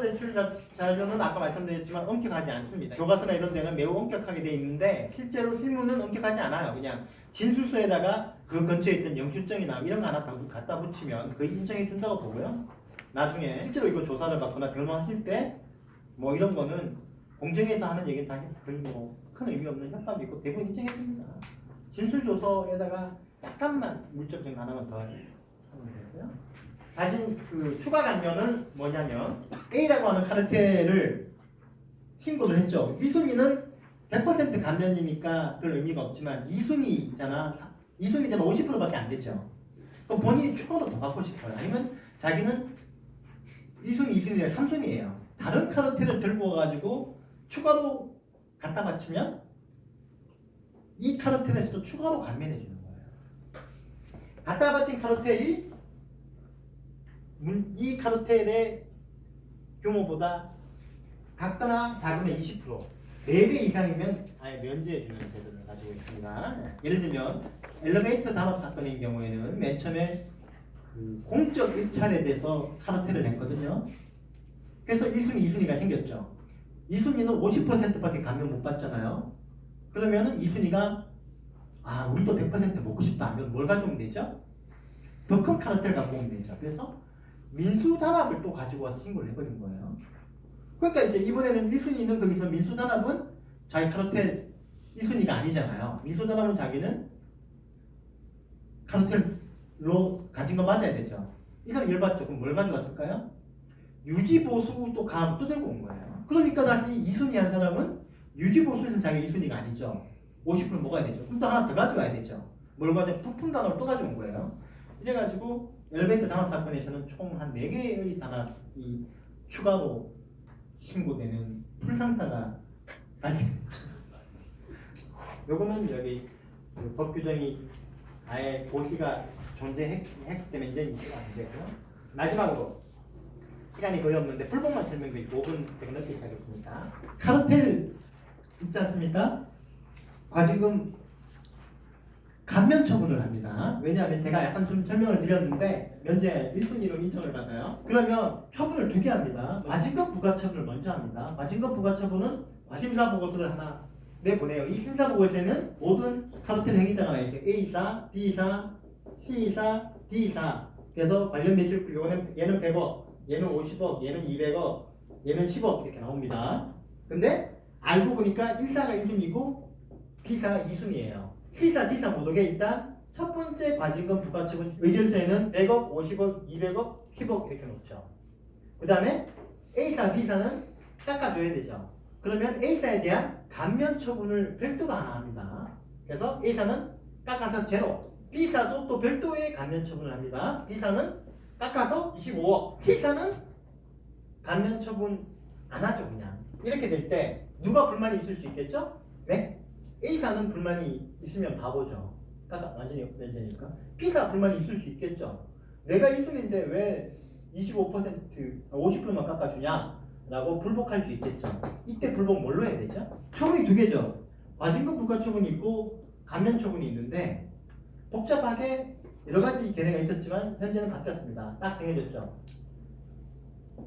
제출 자료는 아까 말씀드렸지만 엄격하지 않습니다. 교과서나 이런 데는 매우 엄격하게 돼 있는데 실제로 실무는 엄격하지 않아요. 그냥 진술서에다가 그 근처에 있던 영수증이나 이런 거 하나 갖다 붙이면 그 인정해 준다고 보고요. 나중에 실제로 이거 조사를 받거나 변호하실 때 뭐 이런 거는 공정에서 하는 얘기는 다 거의 뭐큰 의미 없는 협박이 있고 대부분 인정해 줍니다. 진술조서에다가 약간만 물적 증거 하나만 더 하면 되고요. 가진 그 추가 감면은 뭐냐면 A라고 하는 카르텔을 신고를 했죠. 1순위는 100% 감면이니까 별 의미가 없지만 2순위잖아. 2순위잖아 50%밖에 안 됐죠. 그럼 본인이 추가로 더 갖고 싶어요. 아니면 자기는 1순위, 2순위가 3순위예요. 다른 카르텔을 들고 와가지고 추가로 갖다 바치면 이 카르텔에서도 추가로 감면해 주는 거예요. 갖다 바친 카르텔이 이 카르텔의 규모보다 같거나 작으면 20%, 4배 이상이면 아예 면제해 주는 제도를 가지고 있습니다. 예를 들면 엘리베이터 단합 사건인 경우에는 맨 처음에 그 공적 입찰에 대해서 카르텔을 냈거든요. 그래서 1순위, 2순위가 생겼죠. 2순위는 50%밖에 감면 못 받잖아요. 그러면은 2순위가 아 우리도 100% 먹고 싶다. 그럼 뭘 가져오면 되죠? 더 큰 카르텔 갖고 오면 되죠. 그래서 민수단합을 또 가지고 와서 신고를 해버린 거예요. 그러니까 이제 이번에는 1순위는 거기서 민수단합은 자기 카르텔 1순위가 아니잖아요. 민수단합은 자기는 카르텔로 가진 거 맞아야 되죠. 이 사람 열받죠. 그럼 뭘 가져왔을까요? 유지보수 또 들고 온 거예요. 그러니까 다시 2순위 한 사람은 유지보수에서 자기 1순위가 아니죠. 50% 먹어야 되죠. 그럼 또 하나 더 가져와야 되죠. 뭘 가져? 부품 단합을 또 가져온 거예요. 이래가지고 엘리베이터 단합 사건에서는 총 한 4개의 단합이 추가로 신고되는 풀상사가 발생했죠. 요거는 여기 그 법 규정이 아예 고시가 존재했기 때문에 이제 이해가 안 되고요. 마지막으로 시간이 거의 없는데 불법만 설명드리고 5분 되게 넓게 하겠습니다. 카르텔 있지 않습니까? 과징금 감면 처분을 합니다. 왜냐하면 제가 약간 좀 설명을 드렸는데 면제 1순위로 인정을 받아요. 그러면 처분을 2개 합니다. 과징금 부과처분을 먼저 합니다. 과징금 부과처분은 과심사 보고서를 하나 내보내요. 이 심사보고서에는 모든 카르텔 행위자가 나와 있어요. A사, B사, C사, D사. 그래서 관련 매출 얘는 100억, 얘는 50억, 얘는 200억, 얘는 10억 이렇게 나옵니다. 근데 알고 보니까 1사가 1순위고 B사가 2순위예요. C사, D사 모두게 일단 첫 번째 과징금 부과처분 의결서에는 100억, 50억, 200억, 10억 이렇게 놓죠. 그 다음에 A사, B사는 깎아줘야 되죠. 그러면 A사에 대한 감면 처분을 별도로 하나 합니다. 그래서 A사는 깎아서 제로, B사도 또 별도의 감면 처분을 합니다. B사는 깎아서 25억, C사는 감면 처분 안 하죠. 그냥 이렇게 될 때 누가 불만이 있을 수 있겠죠? 네? A사는 불만이 있으면 바보죠. 완전히 면제니까. B사 불만이 있을 수 있겠죠. 내가 1순위인데 왜 25%, 50%만 깎아주냐? 라고 불복할 수 있겠죠. 이때 불복 뭘로 해야 되죠? 처분이 2개죠. 과징금 부과처분이 있고 감면처분이 있는데 복잡하게 여러 가지 견해가 있었지만 현재는 바뀌었습니다. 딱 정해졌죠.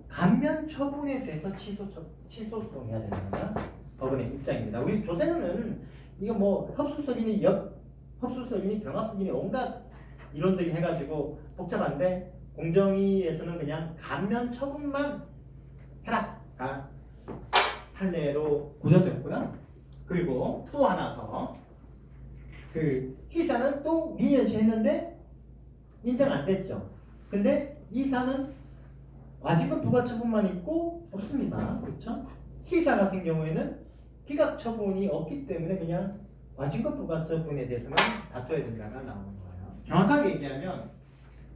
감면처분에 대해서 취소소송해야 됩니다. 법원의 입장입니다. 우리 조세는 이거 뭐 흡수석이니 흡수석이니 병합석이니 온갖 이론들이 해가지고 복잡한데 공정위에서는 그냥 감면 처분만 해라 판례로 굳어졌고요. 그리고 또 하나 더 그 C사는 또 미연시 했는데 인정 안 됐죠. 근데 E사는 과징금 부과 처분만 있고 없습니다. 그렇죠? C사 같은 경우에는 기각 처분이 없기 때문에 그냥 과징금 부과 처분에 대해서는 다퉈야 된다가 나오는 거예요. 정확하게 얘기하면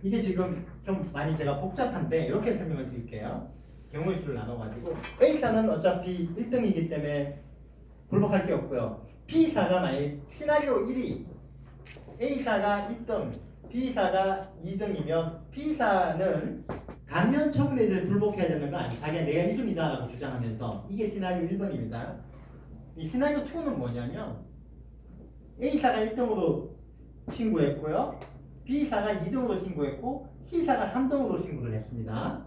이게 지금 좀 많이 제가 복잡한데 이렇게 설명을 드릴게요. 경우의 수를 나눠가지고 A사는 어차피 1등이기 때문에 불복할 게 없고요. B사가 만약 시나리오 1이 A사가 1등, B사가 2등이면 B사는 감면 처분에 대해 불복해야 되는 거 아니에요. 자기가 내가 1순위다라고 주장하면서 이게 시나리오 1번입니다. 이 시나리오 2는 뭐냐면 A사가 1등으로 신고했고요. B사가 2등으로 신고했고 C사가 3등으로 신고를 했습니다.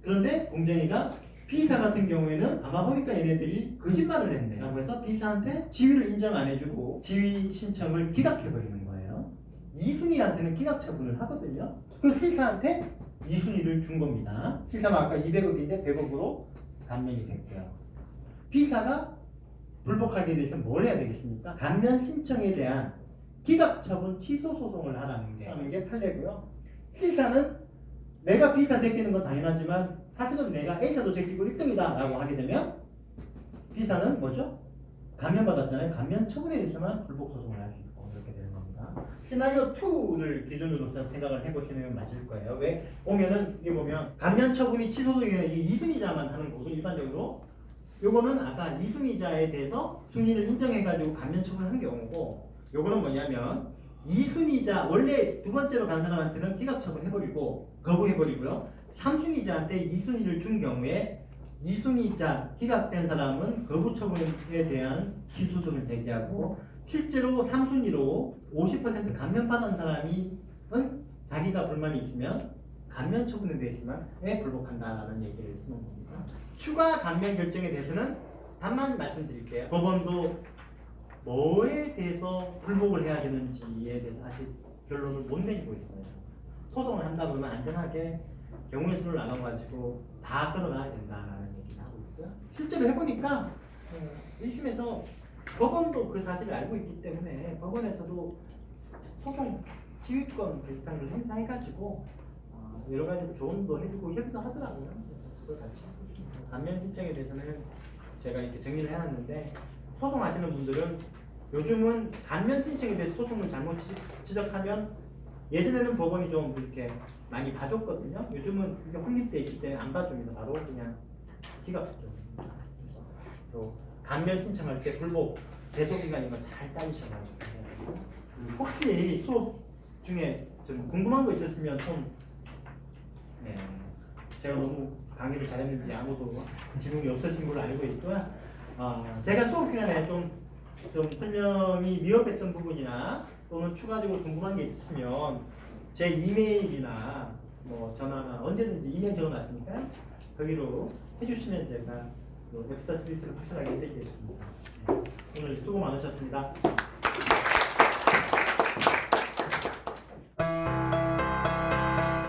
그런데 공정위가 B사 같은 경우에는 아마 보니까 얘네들이 거짓말을 했네요. 그래서 B사한테 지위를 인정 안 해주고 지위 신청을 기각해버리는 거예요. 이순이한테는 기각 처분을 하거든요. 그 C사한테 이순이를 준 겁니다. C사가 아까 200억인데 100억으로 감면이 됐고요. B사가 불복하게 되면 뭘 해야 되겠습니까? 감면 신청에 대한 기각 처분 취소 소송을 하는 게 판례고요. C사는 내가 B사 제끼는 건 당연하지만 사실은 내가 A사도 제끼고 1등이다 라고 하게 되면 B사는 뭐죠? 감면받았잖아요. 감면 처분에 대해서만 불복 소송을 할 수 있고 이렇게 되는 겁니다. 시나리오 2를 기준으로 생각을 해보시면 맞을 거예요. 왜? 보면은 이게 보면 감면 처분이 취소되게 이순이자만 하는 거고 일반적으로 요거는 아까 이순이자에 대해서 승리를 인정해가지고 감면 처분을 한 경우고 요거는 뭐냐면 이순이자 원래 두 번째로 간 사람한테는 기각 처분해버리고 거부해버리고요. 3순위자한테 이순위를 준 경우에 이순위자 기각된 사람은 거부 처분에 대한 기소송을 제기하고 실제로 3순위로 50% 감면받은 사람은 자기가 불만이 있으면 감면 처분에 대해서만 불복한다라는 얘기를 쓰는 겁니다. 추가 감면 결정에 대해서는 단만 말씀드릴게요. 법원도 뭐에 대해서 불복을 해야 되는지에 대해서 아직 결론을 못 내리고 있어요. 소송을 한다 그러면 안전하게 경우의 수를 나눠가지고 다 끌어가야 된다라는 얘기를 하고 있어요. 실제로 해보니까 1심에서 법원도 그 사실을 알고 있기 때문에 법원에서도 소송 지휘권 비슷한 걸 행사해가지고 여러 가지 조언도 해주고 협의도 하더라고요. 그걸 같이 감면 신청에 대해서는 제가 이렇게 정리를 해놨는데 소송하시는 분들은 요즘은 감면 신청에 대해서 소송을 잘못 지적하면 예전에는 법원이 좀 이렇게 많이 봐줬거든요. 요즘은 이게 확립돼 있기 때문에 안 봐줍니다. 바로 그냥 기각시켜요. 또 감면 신청할 때 불복 배속기간 이거 잘 따지셔가지고 혹시 수업 중에 좀 궁금한 거 있었으면 좀 제가 너무 강의를 잘했는지 아무도 질문이 없으신 걸로 알고 있고요. 제가 수업 시간에 좀 설명이 미흡했던 부분이나 또는 추가적으로 궁금한 게 있으시면 제 이메일이나 뭐 전화나 언제든지 이메일 적어놨으니까 거기로 해주시면 제가 애프터 서비스를 확실하게 해드리겠습니다. 오늘 수고 많으셨습니다.